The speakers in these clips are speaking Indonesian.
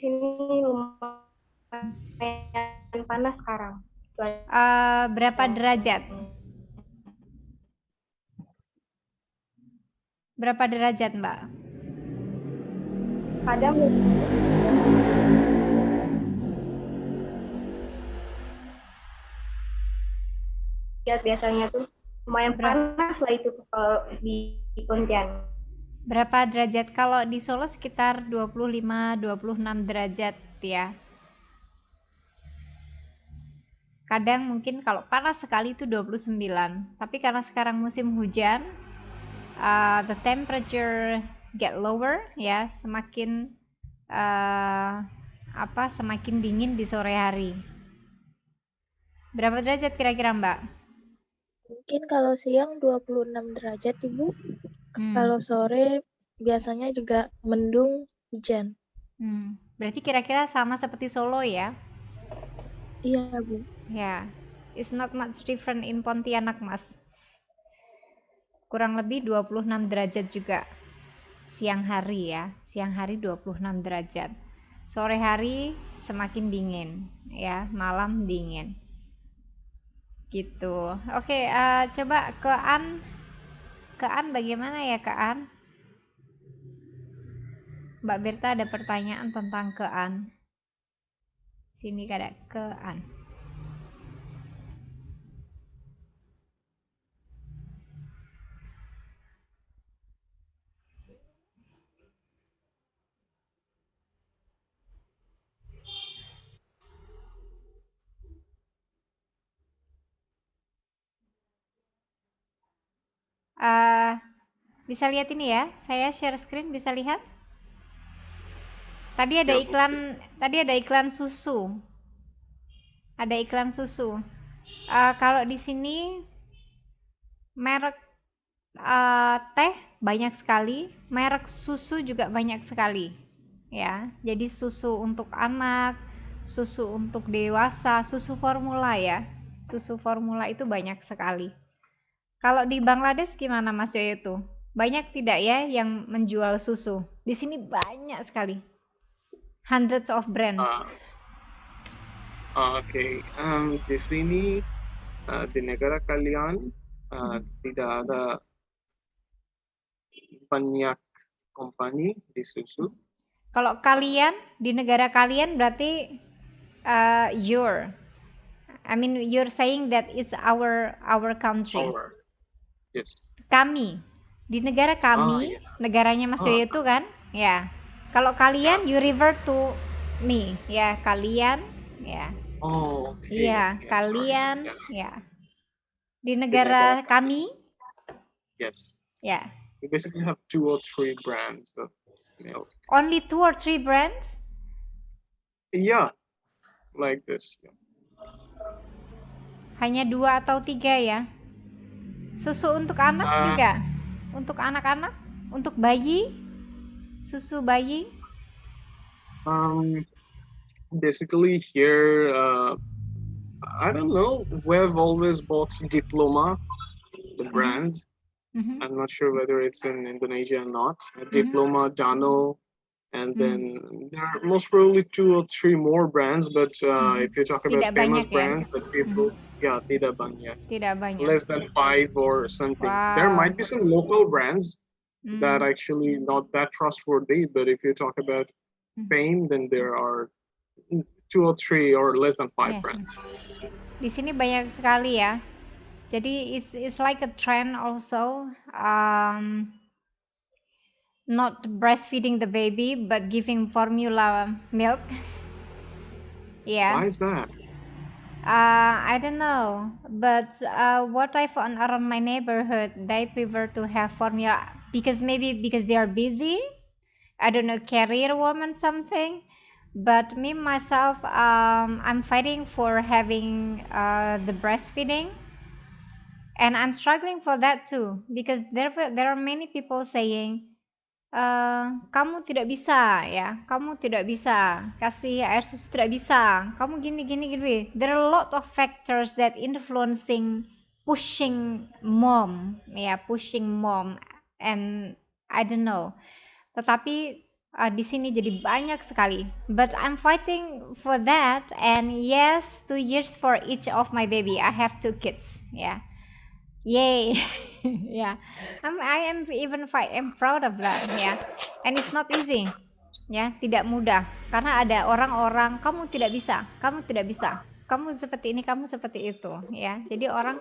sini lumayan panas sekarang. Berapa derajat? Berapa derajat, Mbak? Kadang lihat biasanya tuh lumayan panas lah itu kalau di Pontianak. Berapa derajat? Kalau di Solo sekitar 25-26 derajat ya. Kadang mungkin kalau panas sekali itu 29. Tapi karena sekarang musim hujan, the temperature get lower ya, semakin semakin dingin di sore hari. Berapa derajat kira-kira, Mbak? Mungkin kalau siang 26 derajat, Ibu. Kalau sore biasanya juga mendung, hujan. Berarti kira-kira sama seperti Solo ya? Iya, Bu. Ya, it's not much different in Pontianak, Mas. Kurang lebih 26 derajat juga. Siang hari ya, siang hari 26 derajat. Sore hari semakin dingin ya, malam dingin. Gitu. Oke, coba ke An bagaimana ya ke An? Mbak Berta ada pertanyaan tentang ke An. Sini ada ke An. Bisa lihat ini ya, saya share screen, bisa lihat? Tadi ada iklan susu. Ada iklan susu. Kalau di sini merek teh banyak sekali, merek susu juga banyak sekali. Ya, jadi susu untuk anak, susu untuk dewasa, susu formula ya. Susu formula itu banyak sekali. Kalau di Bangladesh gimana Mas Yoyo itu? Banyak tidak ya yang menjual susu? Di sini banyak sekali. Hundreds of brand. Oke. Di sini di negara kalian tidak ada banyak company di susu. Kalau kalian di negara kalian berarti you're saying that it's our country. Yes. Kami di negara kami, negaranya Mas Yoyo itu kan, ya. Kalau kalian you refer to me, ya kalian, ya. Oh, okay. Iya, kalian, ya. Di negara kami. Yes. Ya. We basically have 2 or 3 brands of milk. Only 2 or 3 brands? Yeah, like this. Yeah. Hanya 2 atau 3 ya? Susu untuk anak juga? Untuk anak-anak? Untuk bayi? Susu bayi? Basically here, I don't know. We've always bought Diploma, the brand. I'm not sure whether it's in Indonesia or not. Diploma, Dano, and then there are most probably 2 or 3 more brands. But if you talk about famous brands that people, tidak banyak. Tidak banyak. Less than 5 or something. Wow. There might be some local brands that actually not that trustworthy. But if you talk about fame, then there are 2 or 3 or less than 5 brands. Di sini banyak sekali ya. Jadi it's like a trend also, not breastfeeding the baby but giving formula milk. Yeah. Why is that? I don't know, but what I found around my neighborhood, they prefer to have formula because they are busy. I don't know, career woman something. But me myself, I'm fighting for having the breastfeeding, and I'm struggling for that too because there are many people saying, kamu tidak bisa ya, kamu tidak bisa kasih air susu, tidak bisa, kamu gini. There are a lot of factors that influencing pushing mom, and I don't know. Tetapi di sini jadi banyak sekali. But I'm fighting for that, and yes, 2 years for each of my baby. I have 2 kids. Yeah. Yay. Yeah. I am even I'm proud of that. Yeah. And it's not easy. Ya, tidak mudah. Karena ada orang-orang, kamu tidak bisa, kamu tidak bisa. Kamu seperti ini, kamu seperti itu, ya. Jadi orang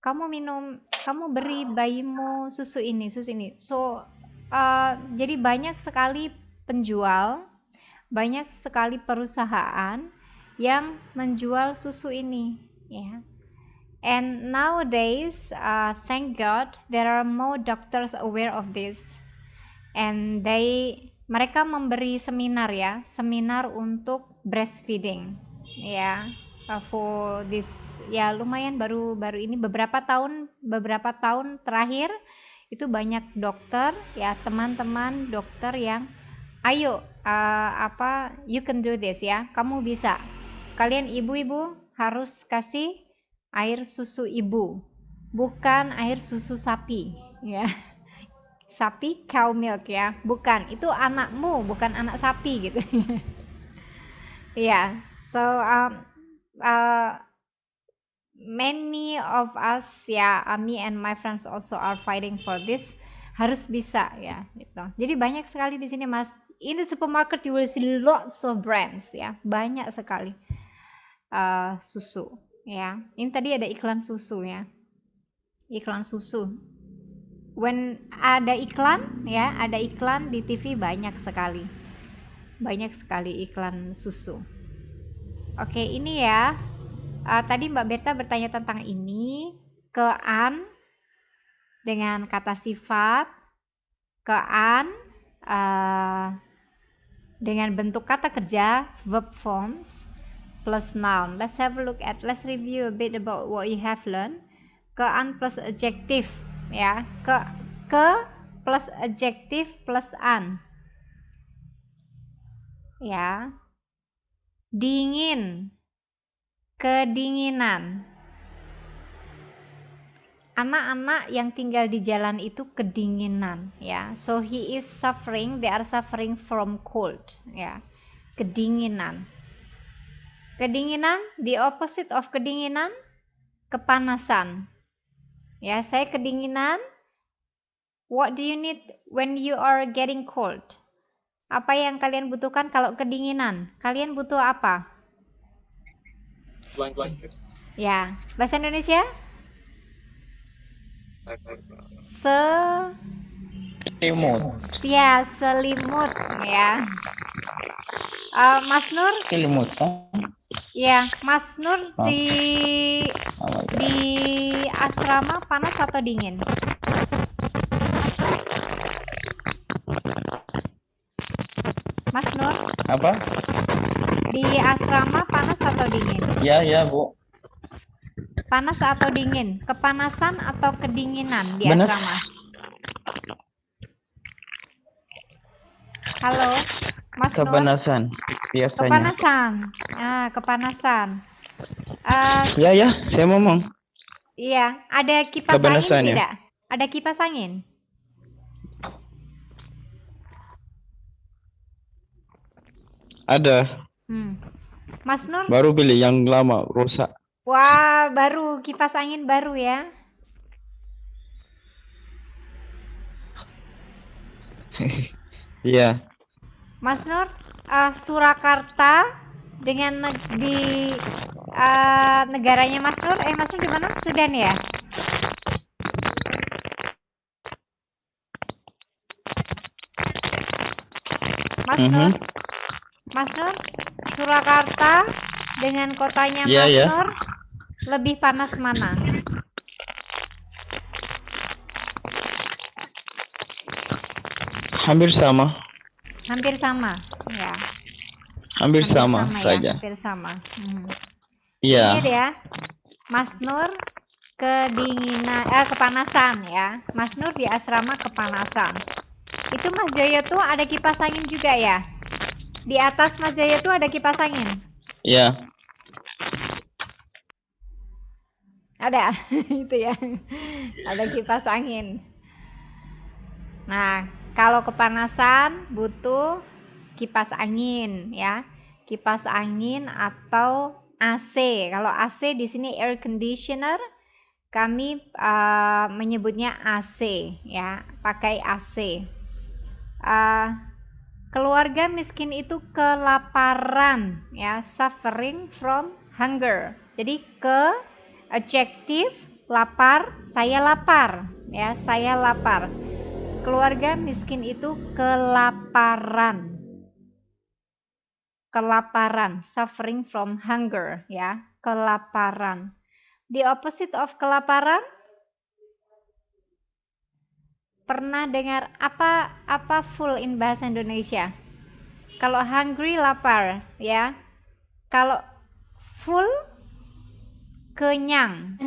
kamu beri bayimu susu ini, susu ini. So, jadi banyak sekali penjual, banyak sekali perusahaan yang menjual susu ini, ya. And nowadays, thank God, there are more doctors aware of this, and mereka memberi seminar ya, seminar untuk breastfeeding, ya. For this ya lumayan baru ini beberapa tahun terakhir itu banyak dokter ya, teman-teman dokter yang ayo you can do this ya, kamu bisa, kalian ibu-ibu harus kasih air susu ibu, bukan air susu sapi ya. Sapi cow milk ya, bukan, itu anakmu, bukan anak sapi gitu. Yeah, so many of us ya, me and my friends also are fighting for this, harus bisa ya gitu. Jadi banyak sekali di sini Mas, in the supermarket you will see lots of brands ya, banyak sekali susu ya. Ini tadi ada iklan susu ya, iklan susu. When ada iklan ya, ada iklan di TV banyak sekali iklan susu. Oke, ini ya. Tadi Mbak Berta bertanya tentang ini, ke an dengan kata sifat, ke an dengan bentuk kata kerja verb forms plus noun. Let's review a bit about what you have learned. Ke an plus adjective ya, ke plus adjective plus an ya. Dingin, kedinginan. Anak-anak yang tinggal di jalan itu kedinginan ya. So they are suffering from cold ya. Kedinginan. Kedinginan, the opposite of kedinginan, kepanasan. Ya, saya kedinginan. What do you need when you are getting cold? Apa yang kalian butuhkan kalau kedinginan? Kalian butuh apa? Blanket. Ya, bahasa Indonesia? Selimut. Ya, selimut ya. Mas Nur? Selimut kan? Ya, Mas Nur di asrama panas atau dingin? Mas Nur? Apa? Di asrama panas atau dingin? Ya, Bu. Panas atau dingin? Kepanasan atau kedinginan di Benar. asrama? Halo, Mas Nur? Kepanasan biasanya. Kepanasan. Kepanasan. Ya, saya ngomong. Iya, ada kipas angin Kepanasan, ya. tidak? Ada kipas angin? Ada. Mas Nur? Baru beli yang lama rusak. Wah, baru kipas angin baru ya? Iya. Mas Nur, Surakarta dengan negaranya Mas Nur, Mas Nur di mana? Sudan ya? Mas Nur, Surakarta dengan kotanya Mas Nur lebih panas mana? Hampir sama. Hampir sama, ya. Hampir sama ya, saja. hampir sama. Iya. Ini ya, Mas Nur kepanasan ya. Mas Nur di asrama kepanasan. Itu Mas Joyo tuh ada kipas angin juga ya? Di atas Mas Joyo tuh ada kipas angin? Iya. Ada, itu ya. Ada kipas angin. Nah, Kalau kepanasan butuh kipas angin ya. Kipas angin atau AC. Kalau AC di sini air conditioner, kami menyebutnya AC ya, pakai AC. Keluarga miskin itu kelaparan ya, suffering from hunger. Jadi adjektif lapar, saya lapar ya, saya lapar. Keluarga miskin itu kelaparan. Kelaparan, suffering from hunger ya, kelaparan. The opposite of kelaparan? Pernah dengar apa full in bahasa Indonesia? Kalau hungry lapar ya. Kalau full kenyang.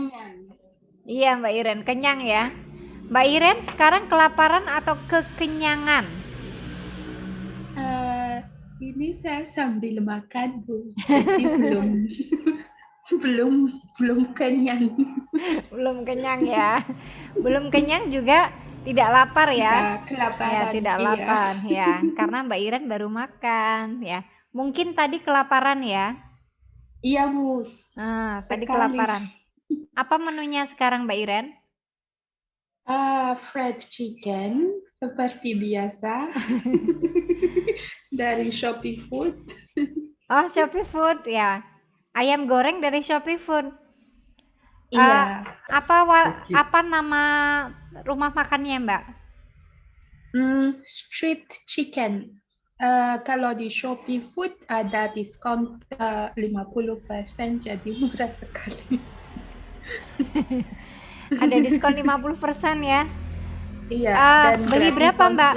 Iya Mbak Iren, kenyang ya. Mbak Iren sekarang kelaparan atau kekenyangan? Ini saya sambil makan Bu, jadi belum kenyang. Belum kenyang ya. Belum kenyang juga tidak lapar ya. Kelaparan. Ya, tidak lapar ya. Karena Mbak Iren baru makan ya. Mungkin tadi kelaparan ya. Iya Bu. Tadi kelaparan. Apa menunya sekarang Mbak Iren? Fried chicken seperti biasa dari Shopee Food. Oh, Shopee Food ya. Ayam goreng dari Shopee Food. Iya. Apa nama rumah makannya Mbak? Street chicken. Kalau di Shopee Food ada diskon 50%, jadi murah sekali. Ada diskon 50% ya? Iya. Beli berapa Mbak?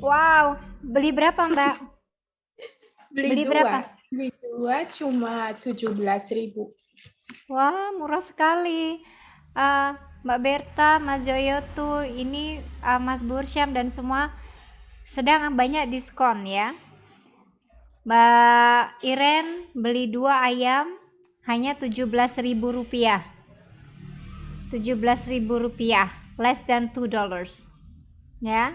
Wow, beli berapa Mbak? Beli berapa? Beli dua cuma 17.000. Wah, murah sekali. Mbak Berta, Mas Joyo tuh, ini Mas Bursyam dan semua sedang banyak diskon ya. Mbak Iren beli 2 ayam hanya Rp17.000. Rp17.000, less than $2 ya.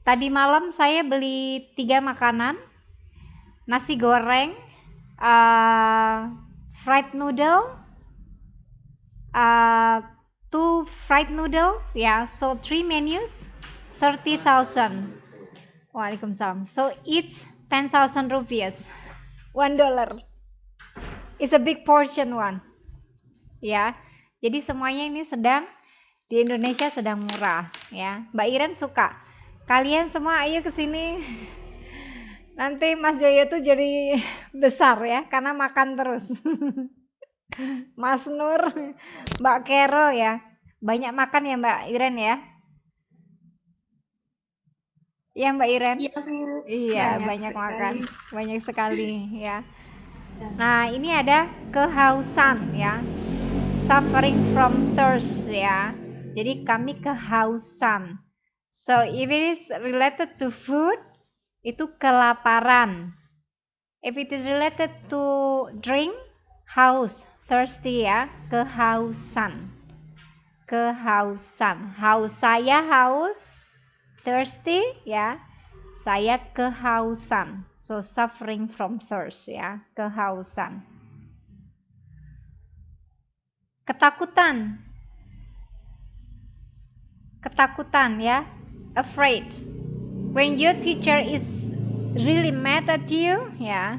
Tadi malam saya beli 3 makanan, nasi goreng, fried noodle, 2 fried noodles ya, so 3 menus, 30,000. Waalaikumsalam. So each 10,000 rupiahs, $1. It's a big portion one ya. Jadi semuanya ini sedang di Indonesia sedang murah ya. Mbak Iren suka. Kalian semua ayo ke sini. Nanti Mas Joyo tuh jadi besar ya karena makan terus. Mas Nur, Mbak Carol ya. Banyak makan ya Mbak Iren ya. Iya Mbak Iren? Iya, banyak makan. Banyak sekali ya. Nah, ini ada kehausan ya. Suffering from thirst ya. Jadi kami kehausan. So if it is related to food, itu kelaparan. If it is related to drink, haus, thirsty ya, kehausan. Kehausan. Haus, saya haus, thirsty ya. Saya kehausan. So suffering from thirst ya, kehausan. Ketakutan. Ketakutan ya, afraid. When your teacher is really mad at you ya,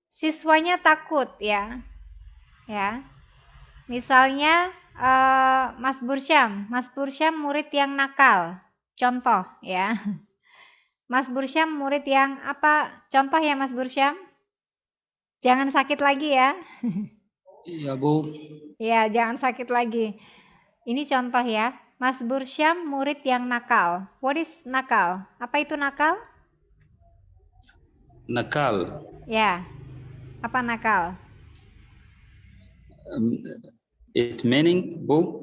siswanya takut ya. Ya. Misalnya Mas Bursyam murid yang nakal. Contoh ya. Mas Bursyam murid yang apa? Contoh ya Mas Bursyam. Jangan sakit lagi ya. Iya Bu. Ya, jangan sakit lagi. Ini contoh ya. Mas Bursyam murid yang nakal. What is nakal? Apa itu nakal? Nakal. Ya. Apa nakal? It meaning Bu?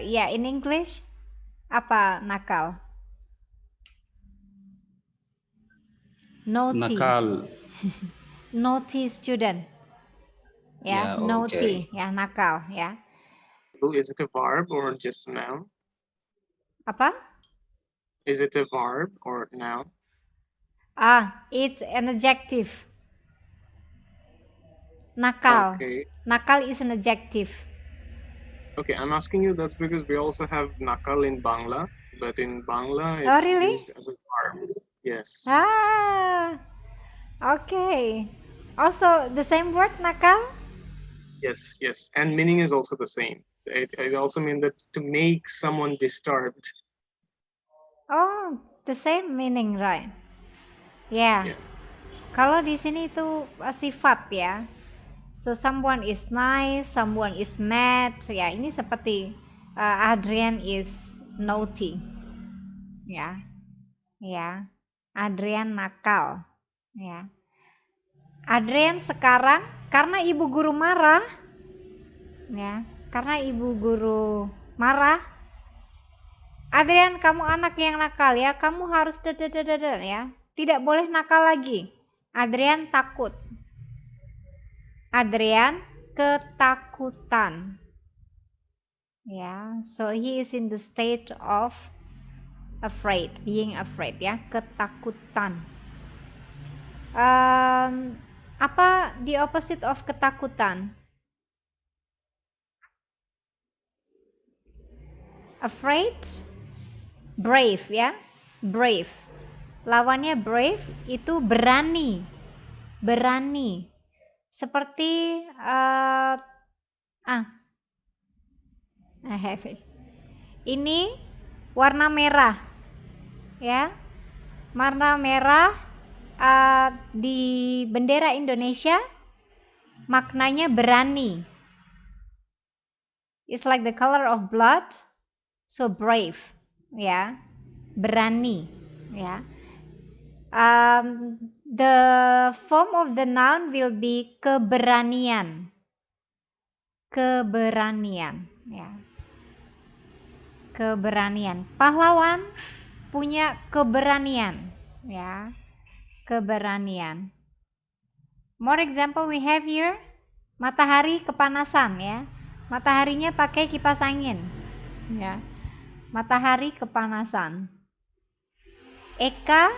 Ya, in English apa nakal? Naughty. Nakal. Naughty student. Ya, Yeah, naughty, okay. ya nakal ya. Is it a verb or just a noun? Apa? Is it a verb or noun? It's an adjective. Nakal. Okay. Nakal is an adjective. Okay, I'm asking you that's because we also have nakal in Bangla, but in Bangla Oh, it's really? used as a verb. Yes. Okay. Also, the same word, nakal? Yes, yes. And meaning is also the same. It also means that to make someone disturbed. Oh, the same meaning, right? Yeah. Kalau di sini itu sifat ya. So someone is nice, someone is mad. Ya, ini seperti Adrian is naughty. Ya. Ya. Adrian nakal. Ya. Adrian sekarang karena ibu guru marah. Ya, karena ibu guru marah. Adrian, kamu anak yang nakal ya. Kamu harus ya. Tidak boleh nakal lagi. Adrian takut. Adrian ketakutan. Ya, so he is in the state of afraid, being afraid ya, ketakutan. Apa the opposite of ketakutan? Afraid, brave ya, brave. Lawannya brave itu berani, berani. Seperti ini warna merah, ya, warna merah di bendera Indonesia maknanya berani. It's like the color of blood, so brave, ya, berani, ya. The form of the noun will be keberanian, keberanian, ya, keberanian. Pahlawan punya keberanian, ya, keberanian. More example we have here, matahari kepanasan ya, mataharinya pakai kipas angin, ya, matahari kepanasan. Eka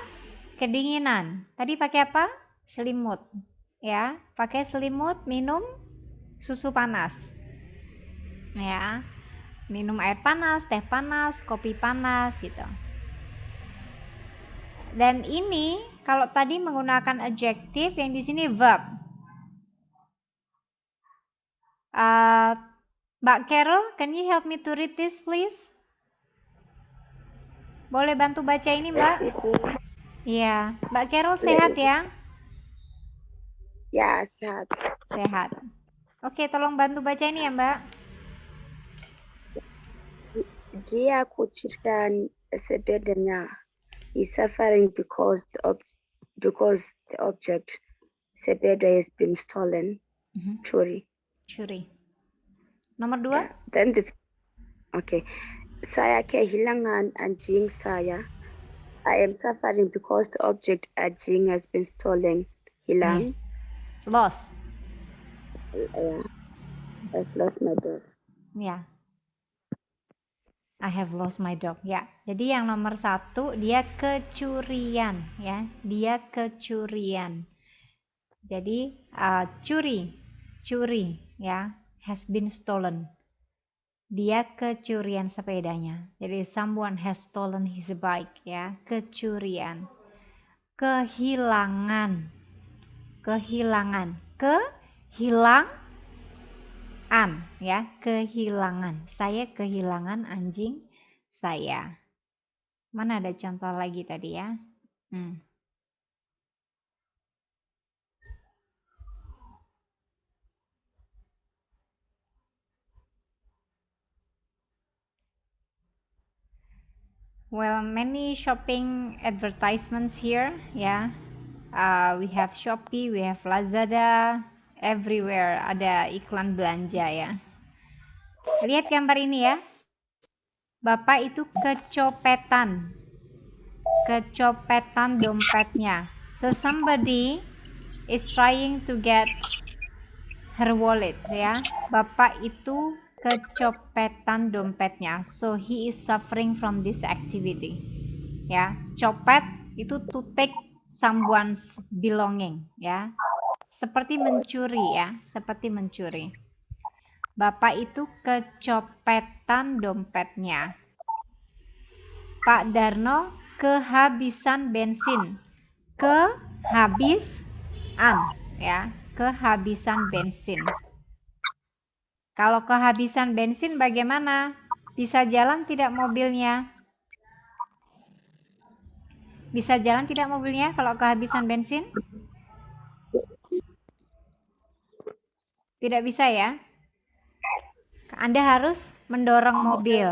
kedinginan, tadi pakai apa? Selimut, ya, pakai selimut minum susu panas, ya, minum air panas, teh panas, kopi panas gitu. Dan ini kalau tadi menggunakan adjective, yang di sini verb. Mbak Carol, can you help me to read this please? Boleh bantu baca ini, Mbak? Iya, Mbak Carol sehat ya? Ya, sehat. Sehat. Oke, tolong bantu baca ini ya, Mbak. Dia kucirkan sebenarnya is suffering because the object sepeda has been stolen. Curi. Curi. Nomor 2. Then this. Okay. Saya kehilangan anjing saya. I am suffering because the object anjing has been stolen. Hilang. Lost. I've lost my dog. Ya. I have lost my dog. Ya. Jadi yang nomor 1 dia kecurian, ya. Dia kecurian. Jadi curi, ya. Has been stolen. Dia kecurian sepedanya. Jadi someone has stolen his bike, ya. Kecurian. Kehilangan. Kehilangan. Ya, kehilangan. Saya kehilangan anjing saya. Mana ada contoh lagi tadi ya? Well, many shopping advertisements here, ya. We have Shopee, we have Lazada, everywhere ada iklan belanja ya. Lihat gambar ini ya. Bapak itu kecopetan dompetnya. So somebody is trying to get her wallet ya. Bapak itu kecopetan dompetnya. So he is suffering from this activity. Ya, copet itu to take someone's belonging, ya. Seperti mencuri ya, seperti mencuri. Bapak itu kecopetan dompetnya. Pak Darno kehabisan bensin. Kehabisan, ya, kehabisan bensin. Kalau kehabisan bensin bagaimana? Bisa jalan tidak mobilnya? Bisa jalan tidak mobilnya kalau kehabisan bensin? Tidak bisa ya? Anda harus mendorong mobil.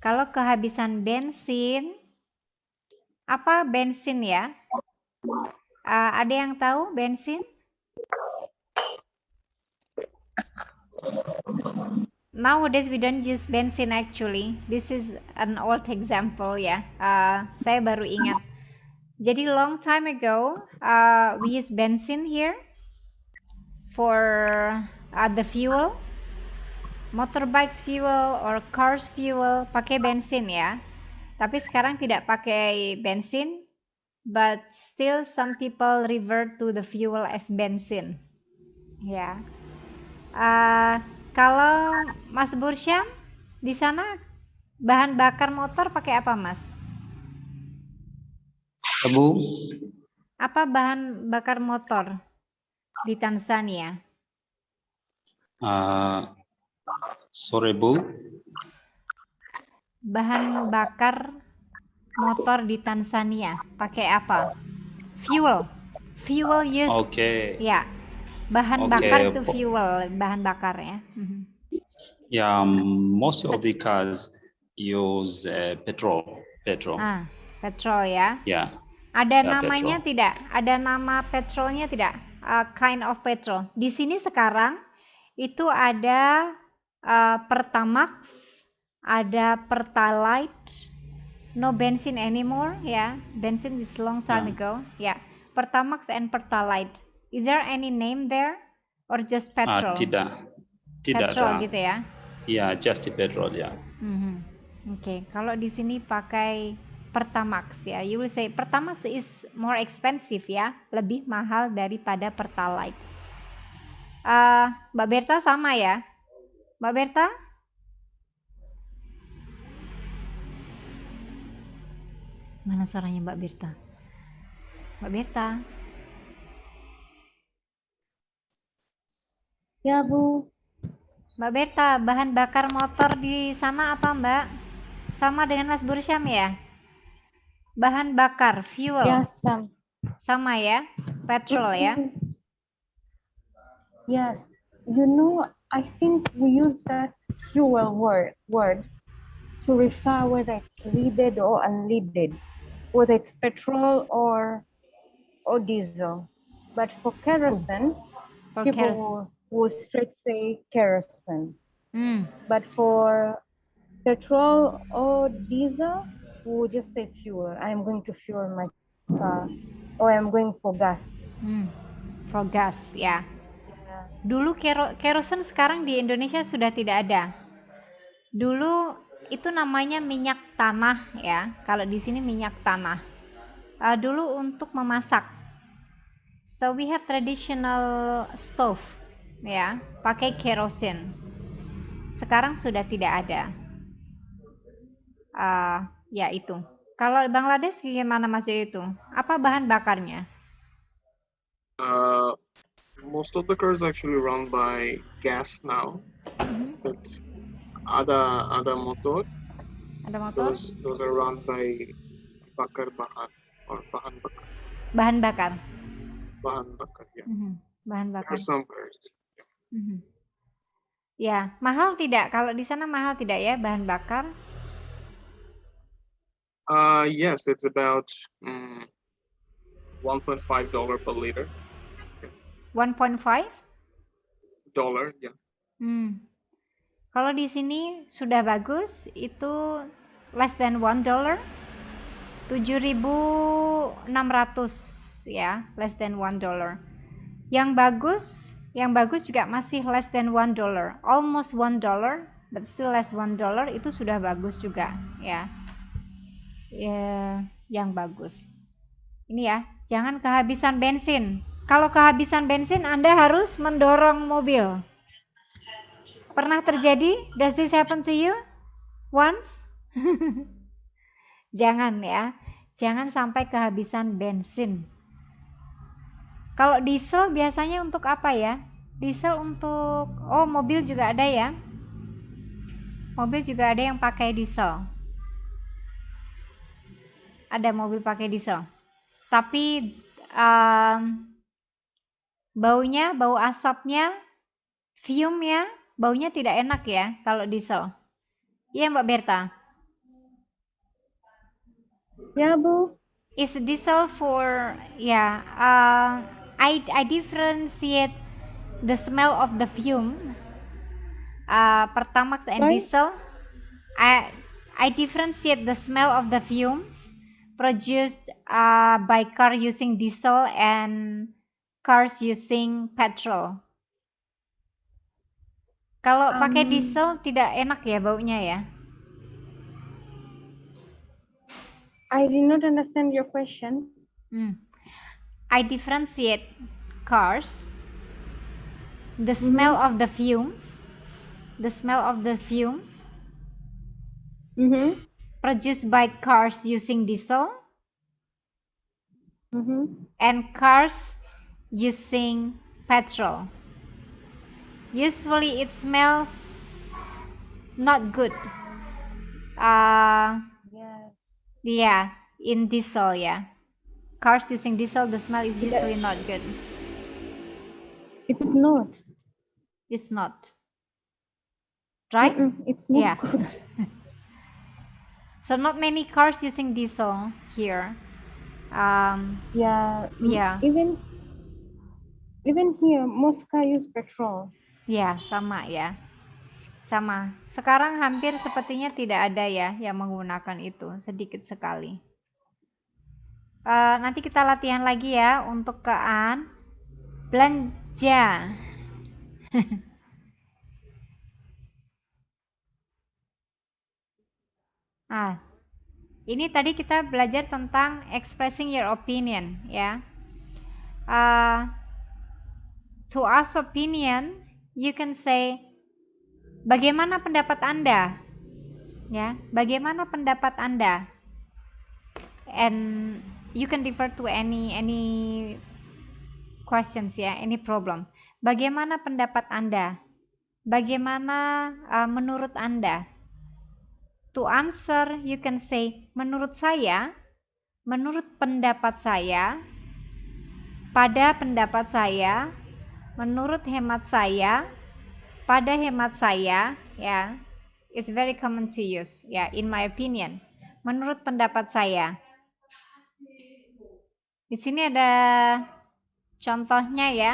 Kalau kehabisan bensin, apa bensin ya? Ada yang tahu bensin? Nowadays we don't use bensin actually. This is an old example ya. Saya baru ingat. Jadi long time ago, we use bensin here for the fuel. Motorbikes fuel or cars fuel pakai bensin ya. Tapi sekarang tidak pakai bensin, but still some people revert to the fuel as bensin. Ya. Kalau Mas Bursyam di sana bahan bakar motor pakai apa, Mas? Bu. Apa bahan bakar motor di Tanzania? Sorry, Bu. Bahan bakar motor di Tanzania pakai apa? Fuel use. Okay. Ya, bahan bakar itu fuel, bahan bakar ya. Yeah, most of the cars use petrol. Petrol ya. Yeah. Ada namanya petrol. Tidak? Ada nama petrolnya tidak? Kind of petrol. Di sini sekarang itu ada Pertamax, ada Pertalite, no bensin anymore ya. Bensin is long time ago. Ya, Pertamax and Pertalite. Is there any name there or just petrol? Tidak petrol ada. Gitu ya? Ya, just the petrol ya. Oke, kalau di sini pakai Pertamax ya. You will say Pertamax is more expensive ya, lebih mahal daripada Pertalite. Mbak Berta sama ya? Mbak Berta? Mana suaranya Mbak Berta? Mbak Berta? Ya, Bu. Mbak Berta, bahan bakar motor di sana apa, Mbak? Sama dengan Mas Bursyam ya? Bahan bakar, fuel. Ya, sama ya? Petrol ya? Yes. You know, I think we use that fuel word to refer whether it's leaded or unleaded, whether it's petrol or diesel. But for kerosene, people will straight say kerosene. But for petrol or diesel, we will just say fuel. I'm going to fuel my car, or I'm going for gas. For gas, ya. Dulu kerosen, sekarang di Indonesia sudah tidak ada. Dulu itu namanya minyak tanah ya. Kalau di sini minyak tanah. Dulu untuk memasak. So we have traditional stove ya, pakai kerosin. Sekarang sudah tidak ada. Ya itu. Kalau Bangladesh gimana Mas itu? Apa bahan bakarnya? Most of the cars actually run by gas now, but ada motor. Ada motor. Those are run by bakar bahan or bahan bakar. Bahan bakar. Bahan bakar ya. Bahan bakar. There are some cars. Ya, mahal tidak? Kalau di sana mahal tidak ya bahan bakar? Yes, it's about $1.5 per liter. $1.5? Ya. Kalau di sini sudah bagus itu less than $1, 7.600 ya, less than $1. Yang bagus Yang bagus juga masih less than $1, almost $1, but still less $1, itu sudah bagus juga ya. Ya, yang bagus. Ini ya, jangan kehabisan bensin. Kalau kehabisan bensin, Anda harus mendorong mobil. Pernah terjadi? Does this happen to you once? Jangan ya, jangan sampai kehabisan bensin. Kalau diesel biasanya untuk apa ya? Diesel untuk, mobil juga ada ya. Mobil juga ada yang pakai diesel. Ada mobil pakai diesel. Tapi baunya, bau asapnya, fume-nya, baunya tidak enak ya kalau diesel. Iya Mbak Berta? Ya Bu. Is diesel for I differentiate the smell of the fume. Pertamax and diesel. I differentiate the smell of the fumes produced by car using diesel and cars using petrol. Kalau pakai diesel tidak enak ya baunya ya. I did not understand your question. I differentiate cars, the smell of the fumes, produced by cars using diesel, and cars using petrol. Usually it smells not good. Yeah, in diesel, yeah. Cars using diesel, the smell is usually not good. It's not. It's not. Right? It's not. Yeah. So not many cars using diesel here. Yeah. Yeah. Even here, most cars use petrol. Ya, sama ya. Sama. Sekarang hampir sepertinya tidak ada ya yang menggunakan itu, sedikit sekali. Nanti kita latihan lagi ya untuk ke An. Belanja. Ini tadi kita belajar tentang expressing your opinion ya. To ask opinion, you can say, bagaimana pendapat Anda? Ya, bagaimana pendapat Anda? And you can refer to any questions ya, any problem. Bagaimana pendapat Anda? Bagaimana menurut Anda? To answer, you can say, menurut saya, menurut pendapat saya, pada pendapat saya, menurut hemat saya, pada hemat saya, ya, it's very common to use, ya, in my opinion, menurut pendapat saya. Di sini ada contohnya ya.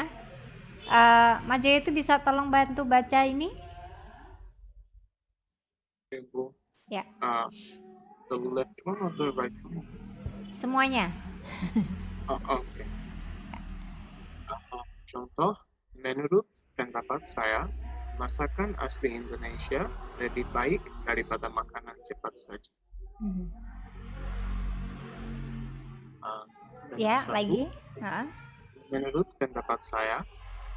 Majoyo itu bisa tolong bantu baca ini? Ya. The left one or the right one? Semuanya. Okay. Contoh, menurut pendapat saya, masakan asli Indonesia lebih baik daripada makanan cepat saja. Ya, lagi. Menurut pendapat saya,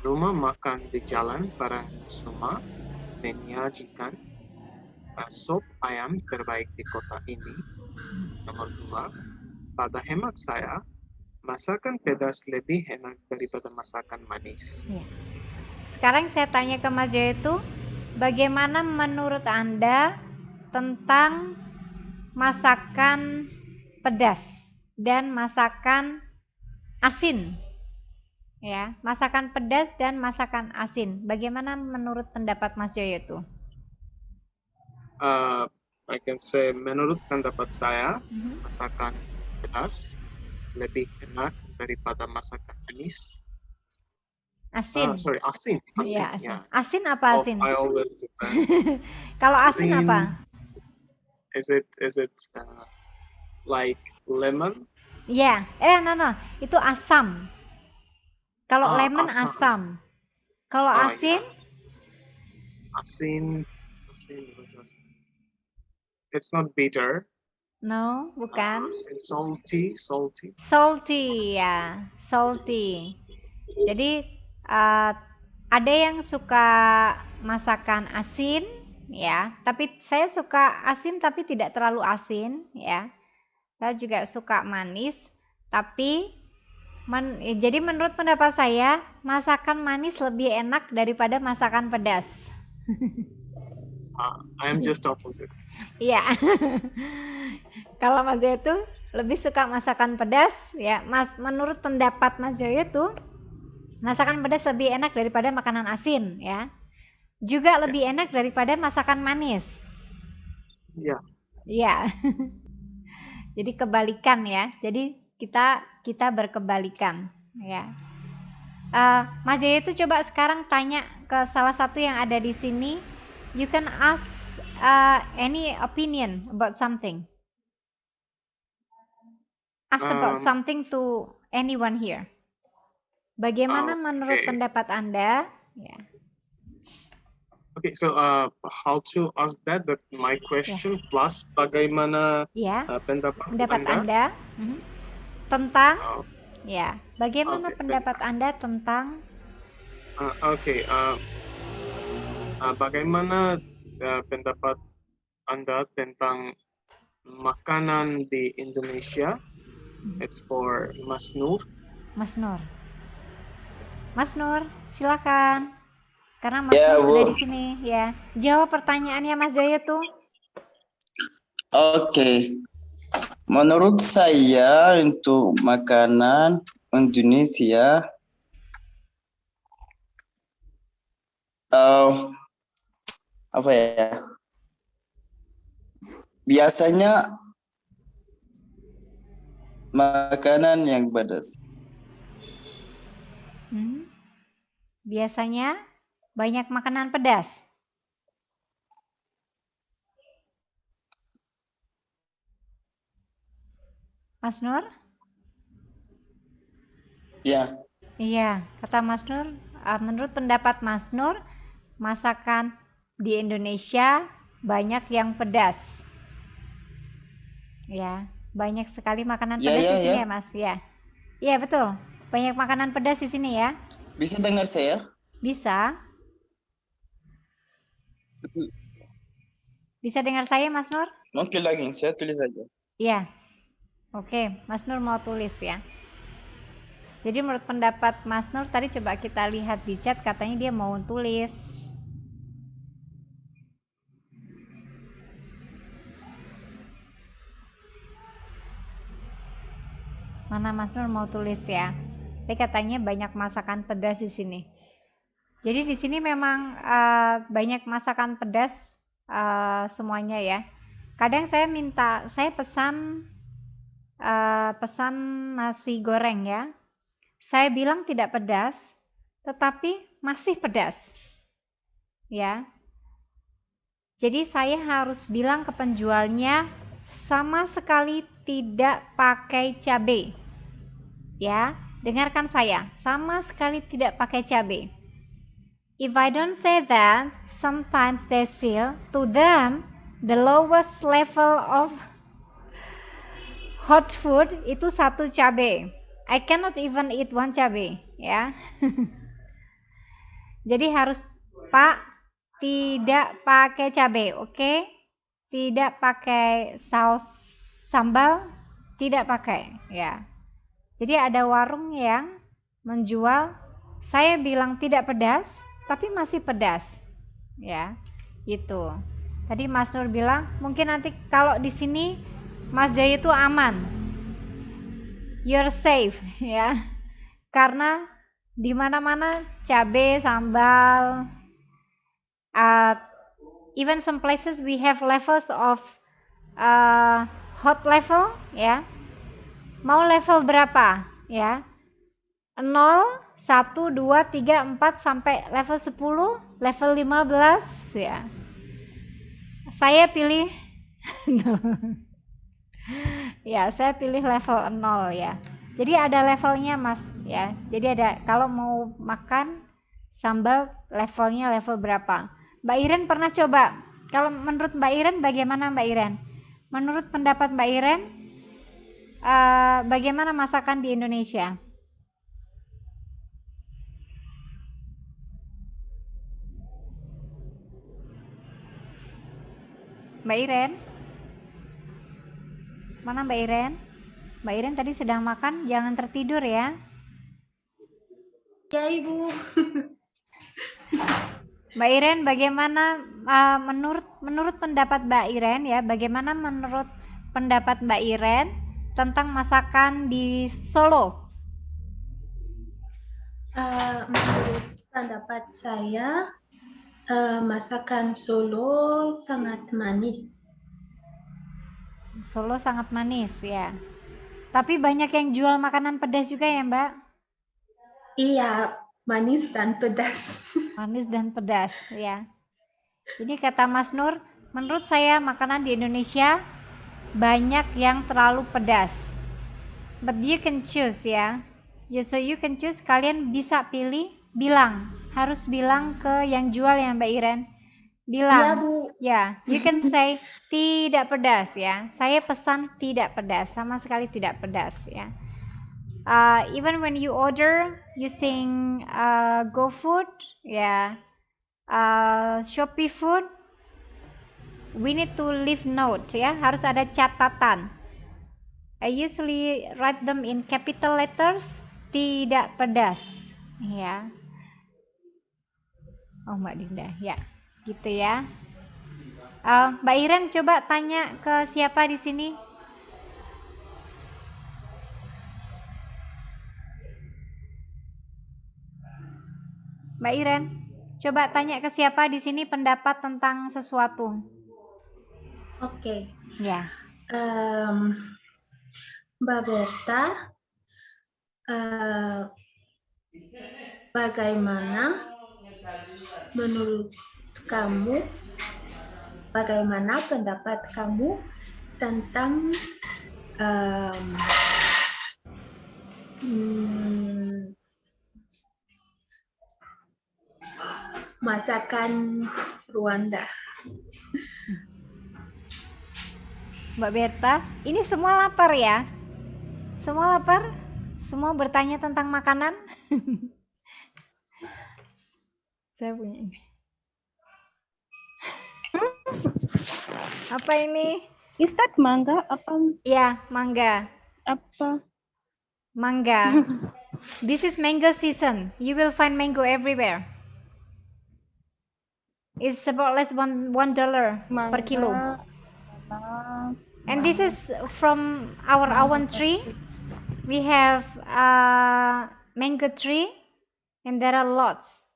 rumah makan di Jalan Parangkusuma menyajikan sop ayam terbaik di kota ini. Nomor 2, pada hemat saya, masakan pedas lebih enak daripada masakan manis. Ya. Sekarang saya tanya ke Mas Joyo itu, bagaimana menurut Anda tentang masakan pedas dan masakan asin? Ya, masakan pedas dan masakan asin. Bagaimana menurut pendapat Mas Joyo itu? I can say menurut pendapat saya, masakan pedas lebih enak daripada masakan manis. Asin. Asin. Iya, asin. Yeah. Asin apa asin? I always do that. Kalau asin apa? Is it like lemon? Iya, no. Itu asam. Kalau lemon asam. Kalau Yeah. asin? Asin. It's not bitter. No, bukan. Salty. Salty, ya, salty. Jadi ada yang suka masakan asin, ya. Tapi saya suka asin tapi tidak terlalu asin, ya. Saya juga suka manis, tapi jadi menurut pendapat saya masakan manis lebih enak daripada masakan pedas. I'm just opposite. Iya. Kalau Mas Joyo tuh lebih suka masakan pedas, ya. Menurut pendapat Mas Joyo tuh masakan pedas lebih enak daripada makanan asin, ya. Juga lebih enak daripada masakan manis. Iya. Iya. Jadi kebalikan, ya. Jadi kita berkebalikan, ya. Mas Joyo itu coba sekarang tanya ke salah satu yang ada di sini. You can ask any opinion about something. Ask about something to anyone here. Bagaimana menurut pendapat Anda? Ya. Okay, so how to ask that? That my question plus bagaimana pendapat Anda tentang ya, bagaimana pendapat Anda tentang bagaimana pendapat Anda tentang makanan di Indonesia? It's for Mas Nur. Mas Nur, silakan. Karena Mas Nur sudah di sini, ya. Jawab pertanyaannya Mas Joyo tuh. Oke. Menurut saya untuk makanan Indonesia apa ya? Biasanya makanan yang pedas. Biasanya banyak makanan pedas. Mas Nur? Ya. Iya, kata Mas Nur, menurut pendapat Mas Nur, masakan di Indonesia banyak yang pedas. Ya, banyak sekali makanan pedas di sini ya, Mas. Ya. Iya, betul. Banyak makanan pedas di sini ya. Bisa dengar saya? Bisa. Bisa dengar saya, Mas Nur? Mungkin lagi, saya tulis saja. Iya. Oke, Mas Nur mau tulis ya. Jadi menurut pendapat Mas Nur tadi coba kita lihat di chat, katanya dia mau tulis. Mana Mas Nur mau tulis ya? Dia katanya banyak masakan pedas di sini. Jadi di sini memang banyak masakan pedas semuanya ya. Kadang saya pesan nasi goreng ya. Saya bilang tidak pedas, tetapi masih pedas. Ya. Jadi saya harus bilang ke penjualnya sama sekali tidak pakai cabai. Ya, dengarkan saya, sama sekali tidak pakai cabai. If I don't say that, sometimes they say to them the lowest level of hot food itu 1 cabai. I cannot even eat 1 cabai, ya. Jadi harus Pak tidak pakai cabai, oke? Tidak pakai saus sambal, tidak pakai, ya. Jadi ada warung yang menjual, saya bilang tidak pedas, tapi masih pedas, ya. Itu. Tadi Mas Nur bilang mungkin nanti kalau di sini Mas Joyo itu aman, you're safe, ya. Karena di mana-mana cabai, sambal, even some places we have levels of hot level, ya. Mau level berapa, ya? 0, 1, 2, 3, 4 sampai level 10, level 15, ya. Saya pilih ya, saya pilih level 0 ya. Jadi ada levelnya Mas ya. Jadi ada, kalau mau makan Sambal levelnya level berapa? Mbak Iren pernah coba? Kalau menurut Mbak Iren bagaimana Mbak Iren? Menurut pendapat Mbak Iren, bagaimana masakan di Indonesia? Mbak Iren? Mana Mbak Iren? Mbak Iren tadi sedang makan, jangan tertidur ya. Ya, Ibu. Mbak Iren, bagaimana menurut pendapat Mbak Iren ya? Bagaimana menurut pendapat Mbak Iren tentang masakan di Solo? Menurut pendapat saya, masakan Solo sangat manis. Solo sangat manis ya. Tapi banyak yang jual makanan pedas juga ya Mbak? Iya, manis dan pedas. Manis dan pedas ya. Jadi kata Mas Nur, menurut saya makanan di Indonesia banyak yang terlalu pedas. But you can choose ya. So you can choose, kalian bisa pilih, harus bilang ke yang jual ya Mbak Iren. Bilang, Iya, Bu. ya, you can say tidak pedas ya. Saya pesan tidak pedas, sama sekali tidak pedas ya. Even when you order using GoFood, ya, Shopee Food, we need to leave note ya, harus ada catatan. I usually write them in capital letters, tidak pedas, ya. Oh Mbak Dinda, ya, gitu ya. Mbak Iren coba tanya ke siapa di sini? Mbak Iren, coba tanya ke siapa di sini pendapat tentang sesuatu. Oke. Ya. Mbak Berta, bagaimana menurut kamu, bagaimana pendapat kamu tentang masakan Rwanda? Mbak Berta, ini semua lapar ya? Semua lapar? Semua bertanya tentang makanan? Saya punya ini. Apa ini? Is that mangga? Apa? Ya, mangga. Apa? Mangga. This is mango season. You will find mango everywhere. It's about less $1 per kilo. And this is from our awan tree. We have a mango tree, and there are lots.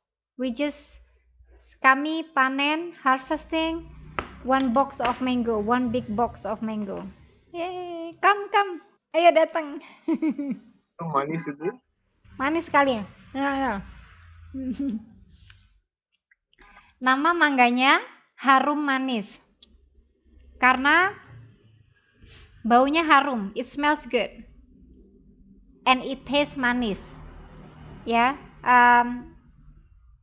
Kami panen, harvesting one big box of mango. Yay, come, ayo datang. Manis itu? Manis sekali ya. Nah. Nama mangganya harum manis. Karena baunya harum, it smells good, and it tastes manis. Ya,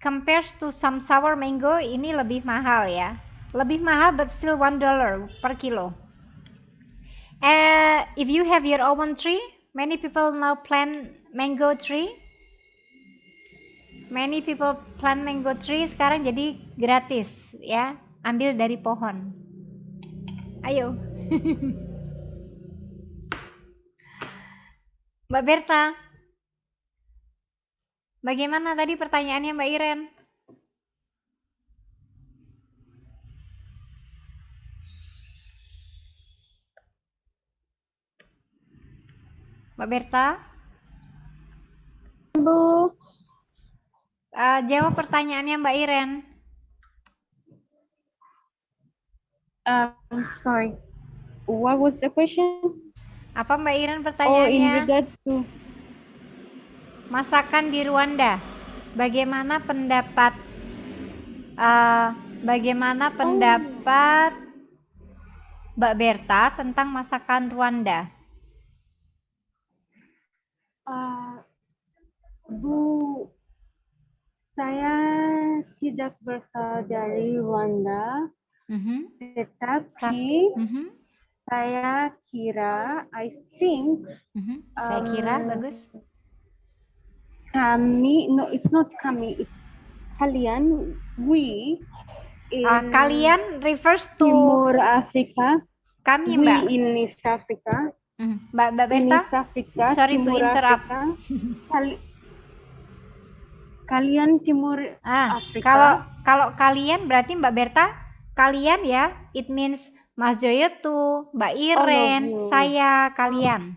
compares to some sour mango, ini lebih mahal ya. Lebih mahal, but still $1 per kilo. If you have your own tree, many people now plant mango tree. Many people plant mango tree sekarang jadi gratis ya, ambil dari pohon. Ayo. Mbak Berta, bagaimana tadi pertanyaannya Mbak Iren? Mbak Berta? Bu. Jawab pertanyaannya Mbak Iren. Sorry. What was the question? Apa Mbak Iren pertanyaannya? In regards to masakan di Rwanda. Bagaimana pendapat Mbak Berta tentang masakan Rwanda? Bu, saya tidak berasal dari Rwanda, tetapi saya kira, I think, Saya kira bagus. kami, no, it's not kami, it's kalian, we, in Kalian refers to Timur Afrika, kami, we Mbak. in East Africa, Mbak in Berta. East Africa, Sorry to Timur interrupt. Afrika, kalian Timur Afrika. Kalau kalian berarti Mbak Berta, kalian ya, it means Mas Joyetu, Mbak Iren, you. saya, kalian.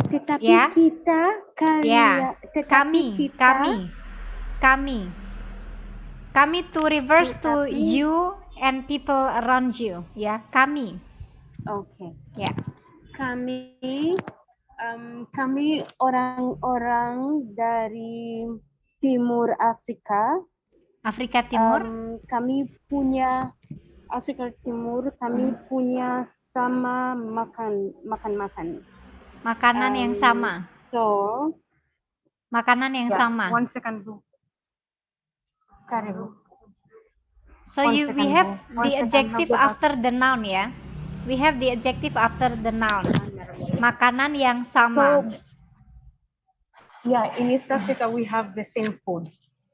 Tetapi Ya. kita, kalian, Ya, tetapi kami. Kami to reverse to Tetapi- you and people around you, ya, kami. Oke. Ya. Kami orang-orang dari Timur Afrika. Afrika Timur. Kami punya Afrika Timur. Kami punya sama makan. Makanan yang sama. So. Makanan yang sama. One second, Bu. Sorry, Bu. So we have the adjective after the noun ya. We have the adjective after the noun. Makanan yang sama. Yeah, in East Africa we have the same food.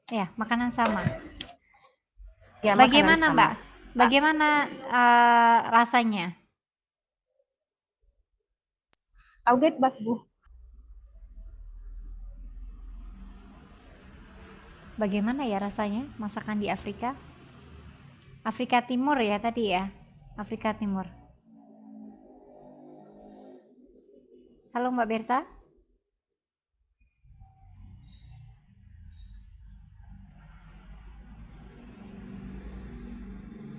Ya, makanan sama. Ya, Bagaimana, makanan sama. Mbak? Bagaimana rasanya? I'll get back, Bu. Bagaimana ya rasanya masakan di Afrika? Afrika Timur ya tadi ya? Afrika Timur. Halo Mbak Berta?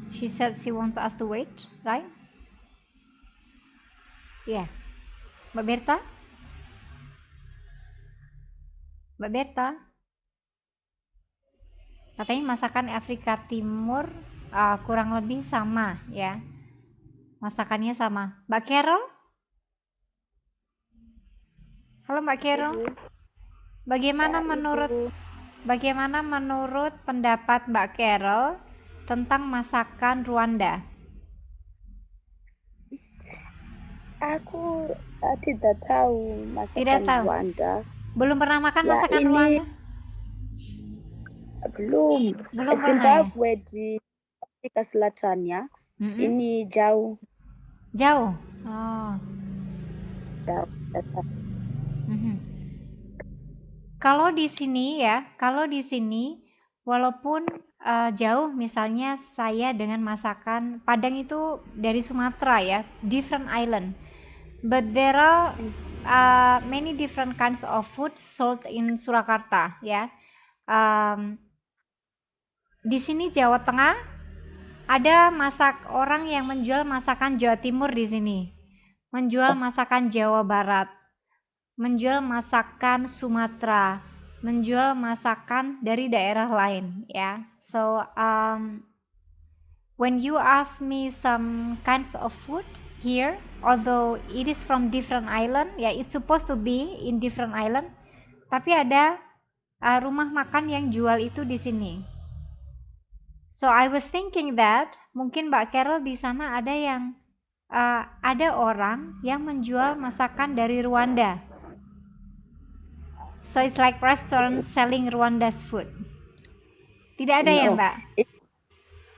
She said she wants us to wait, right? Yeah. Mbak Berta? Mbak Berta? Katanya masakan Afrika Timur kurang lebih sama ya. Masakannya sama. Mbak Carol? Halo Mbak Carol. Bagaimana menurut pendapat Mbak Carol tentang masakan Rwanda? Aku tidak tahu masakan Tidak tahu. Rwanda. Belum pernah makan Ya, masakan ini- Rwanda? Belum. Belum pernah ya? Zimbabwe di Afrika Selatan ya. Mm-mm. Ini jauh. Jauh. Oh. Jauh. Mhm. Kalau di sini walaupun jauh, misalnya saya dengan masakan Padang itu dari Sumatera ya, different island, but there are many different kinds of food sold in Surakarta ya. Di sini Jawa Tengah ada orang yang menjual masakan Jawa Timur di sini, menjual masakan Jawa Barat, menjual masakan Sumatera, menjual masakan dari daerah lain ya. So when you ask me some kinds of food here, although it is from different island ya, it's supposed to be in different island, tapi ada rumah makan yang jual itu di sini. So I was thinking that mungkin Mbak Carol di sana ada yang ada orang yang menjual masakan dari Rwanda. So it's like restaurant selling Rwanda's food. Tidak ada ya, No, Mbak?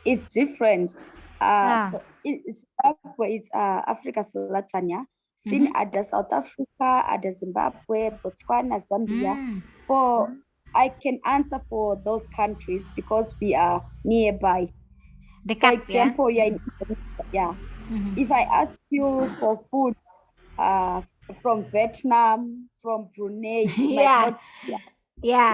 It's different. Ah. Zimbabwe it's Afrika Selatan ya. Sini ada South Africa, ada Zimbabwe, Botswana, Zambia. For I can answer for those countries because we are nearby. Dekat For example, ya. Yeah. If I ask you for food from Vietnam, from Brunei, you might Iya. not. Ya.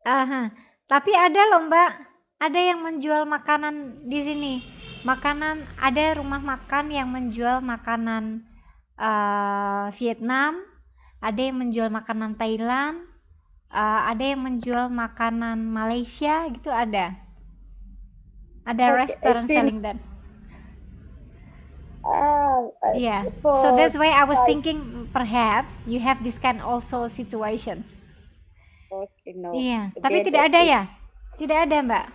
Aha. Tapi ada loh, Mbak. Ada yang menjual makanan di sini. Ada rumah makan yang menjual makanan Vietnam, ada yang menjual makanan Thailand, ada yang menjual makanan Malaysia gitu ada. Ada Okay, restoran since- selling that. Yeah. for So that's why I was Thai- thinking perhaps you have this kind also situations. Okay, no. Iya, tapi Forget tidak it. ada ya? Tidak ada, Mbak.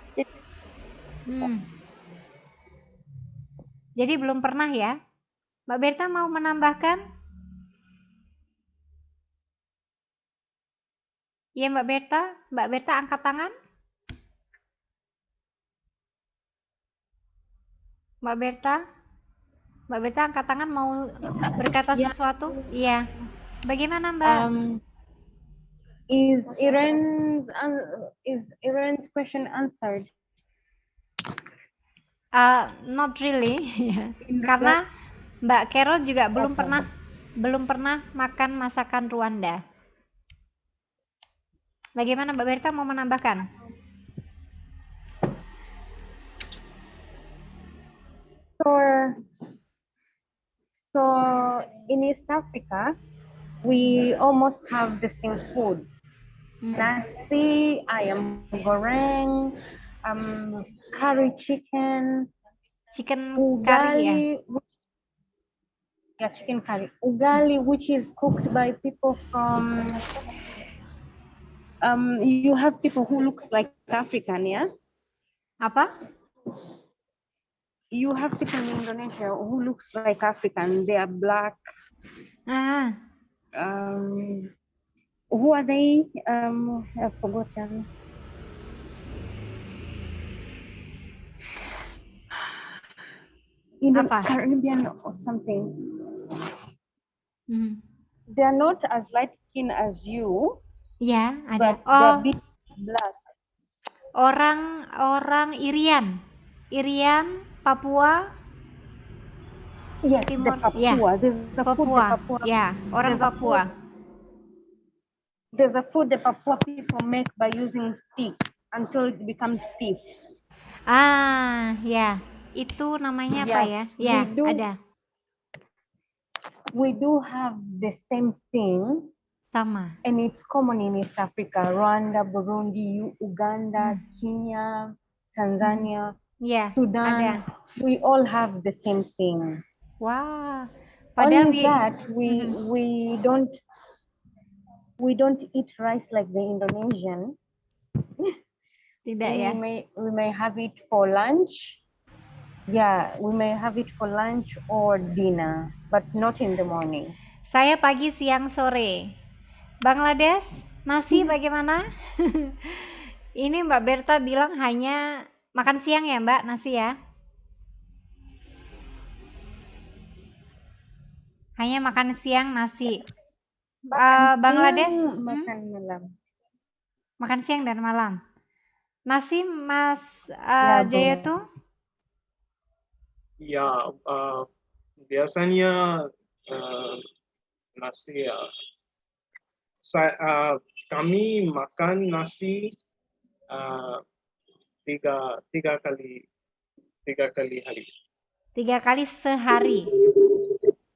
Jadi belum pernah ya. Mbak Berta mau menambahkan? Iya, Mbak Berta. Mbak Berta angkat tangan. Mbak Berta angkat tangan mau berkata sesuatu? Iya. Bagaimana, Mbak? Is Iran's question answered? Not really. Karena Mbak Carol juga belum pernah makan masakan Rwanda. Bagaimana Mbak Berta mau menambahkan? So in East Africa, we almost have the same food. Nasi, ayam goreng, curry chicken curry, yeah, chicken curry. Ugali, which is cooked by people from, you have people who looks like African, yeah? Apa? You have people in Indonesia who looks like African. They are black. Who are they? I've forgotten. In the Caribbean or something. They are not as light skin as you. Ya, ada. But they're a bit black. Orang Irian, Papua. Yes, Timur. the Papua. Yeah. Papua. Yeah, orang Papua. There's a food the Papua people make by using stick until it becomes stiff. Ya. Itu namanya apa ya? Ya, ada. We do have the same thing. Sama. And it's common in East Africa, Rwanda, Burundi, Uganda, Kenya, Tanzania, Sudan. Ada. We all have the same thing. Wow. Only that we don't eat rice like the Indonesian. Tidak ya. We may have it for lunch. Yeah, we may have it for lunch or dinner, but not in the morning. Saya pagi, siang, sore. Bangladesh, nasi bagaimana? Ini Mbak Berta bilang hanya makan siang ya Mbak, nasi ya? Hanya makan siang nasi. Bangladesh makan malam. Makan siang dan malam. Nasi Mas Jaya tuh? Ya, biasanya nasi. Kami makan nasi tiga kali hari. 3 kali sehari.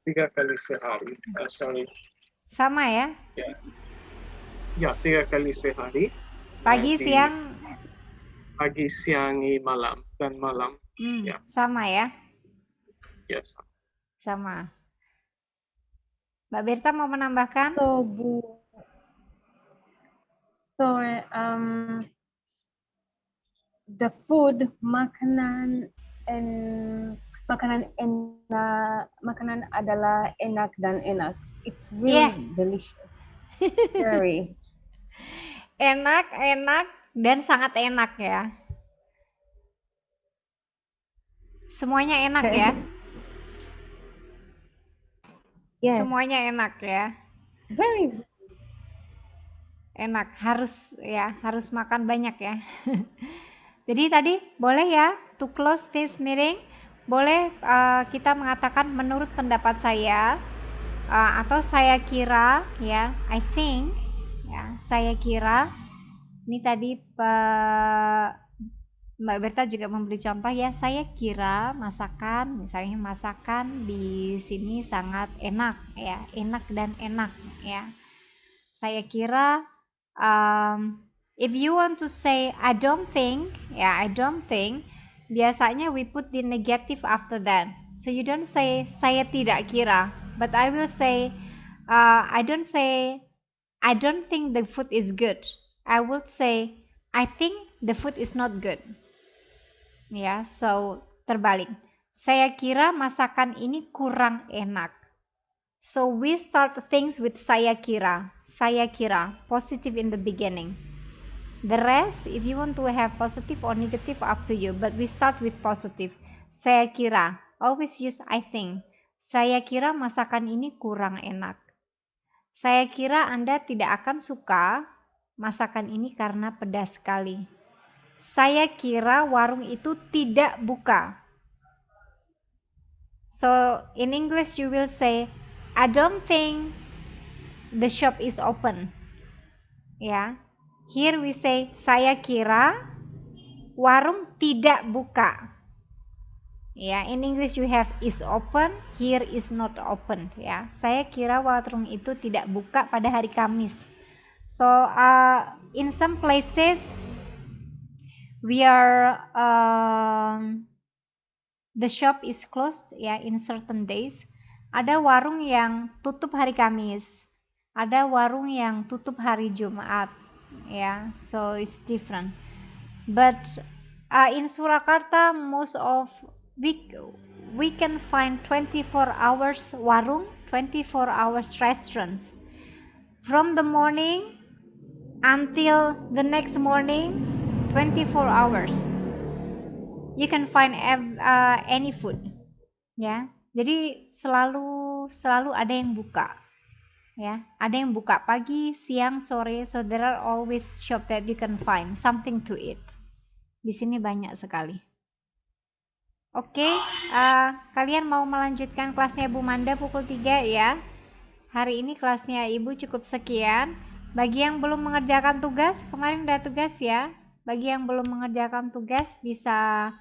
3 kali sehari. Sorry. Sama ya? Ya, 3 kali sehari. Pagi, siang. Pagi, siang, malam dan malam. Ya. Sama ya? Yes. Sama. Mbak Berta mau menambahkan? The food, makanan adalah enak dan enak. It's really delicious. Very. Enak dan sangat enak ya. Semuanya enak ya. Yes. Semuanya enak ya. Very enak, harus makan banyak ya. Jadi tadi boleh ya to close this meeting, boleh kita mengatakan menurut pendapat saya atau saya kira ya, I think ya, saya kira ini tadi Mbak Berta juga memberi contoh ya, saya kira misalnya masakan di sini sangat enak ya, enak dan enak ya. Saya kira if you want to say I don't think, biasanya we put the negative after that. So you don't say saya tidak kira, but I will say I don't think the food is good. I would say I think the food is not good. Ya, so terbalik. Saya kira masakan ini kurang enak. So we start things with saya kira, positive in the beginning. The rest, if you want to have positive or negative, up to you. But we start with positive. Saya kira, always use I think. Saya kira masakan ini kurang enak. Saya kira Anda tidak akan suka masakan ini karena pedas sekali. Saya kira warung itu tidak buka. So in English you will say, I don't think the shop is open. Ya. Here we say, saya kira warung tidak buka. Ya, in English you have is open, here is not open. Ya, saya kira warung itu tidak buka pada hari Kamis. So in some places we are the shop is closed ya in certain days. Ada warung yang tutup hari Kamis, ada warung yang tutup hari Jumat. Yeah, so it's different. But in Surakarta, most of we can find 24 hours warung, 24 hours restaurants. From the morning until the next morning, 24 hours. You can find any food. Ya, jadi selalu ada yang buka. Ya, ada yang buka pagi, siang, sore. So there are always shop that you can find something to eat. Di sini banyak sekali. Oke, kalian mau melanjutkan kelasnya Bu Manda pukul 3 ya. Hari ini kelasnya Ibu cukup sekian. Bagi yang belum mengerjakan tugas, kemarin udah tugas ya. Bagi yang belum mengerjakan tugas bisa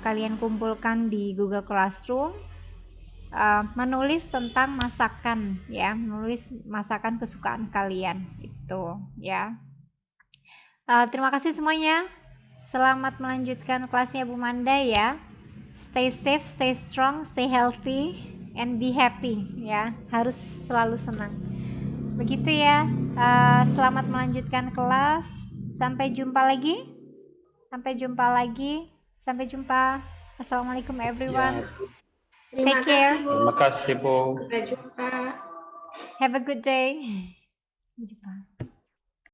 kalian kumpulkan di Google Classroom. Menulis tentang masakan ya, menulis masakan kesukaan kalian itu ya. Terima kasih semuanya. Selamat melanjutkan kelasnya Bu Manda ya. Stay safe, stay strong, stay healthy, and be happy ya. Harus selalu senang. Begitu ya. Selamat melanjutkan kelas. Sampai jumpa lagi. Sampai jumpa. Assalamualaikum everyone. Take care. Terima kasih, Bu. Sampai jumpa. Have a good day. Sampai jumpa.